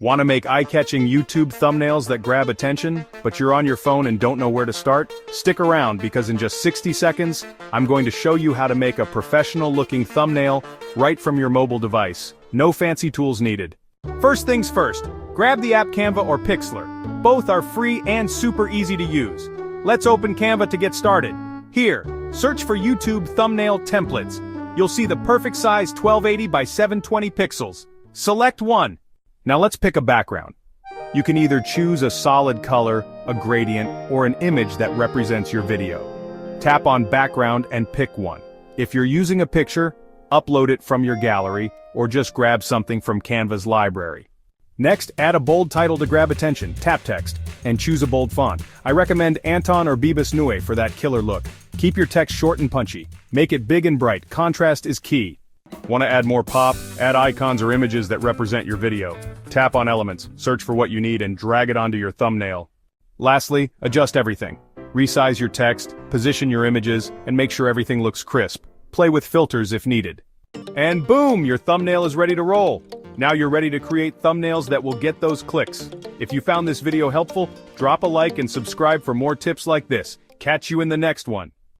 Want to make eye-catching YouTube thumbnails that grab attention, but you're on your phone and don't know where to start? Stick around because in just 60 seconds, I'm going to show you how to make a professional-looking thumbnail right from your mobile device. No fancy tools needed. First things first, grab the app Canva or Pixlr. Both are free and super easy to use. Let's open Canva to get started. Here, search for YouTube thumbnail templates. You'll see the perfect size 1280 by 720 pixels. Select one. Now let's pick a background. You can either choose a solid color, a gradient, or an image that represents your video. Tap on background and pick one. If you're using a picture, upload it from your gallery, or just grab something from Canva's library. Next, add a bold title to grab attention, tap text, and choose a bold font. I recommend Anton or Bibas Nue for that killer look. Keep your text short and punchy. Make it big and bright. Contrast is key. Want to add more pop? Add icons or images that represent your video. Tap on elements, search for what you need, and drag it onto your thumbnail. Lastly, adjust everything. Resize your text, position your images, and make sure everything looks crisp. Play with filters if needed. And boom, your thumbnail is ready to roll. Now you're ready to create thumbnails that will get those clicks. If you found this video helpful, drop a like and subscribe for more tips like this. Catch you in the next one.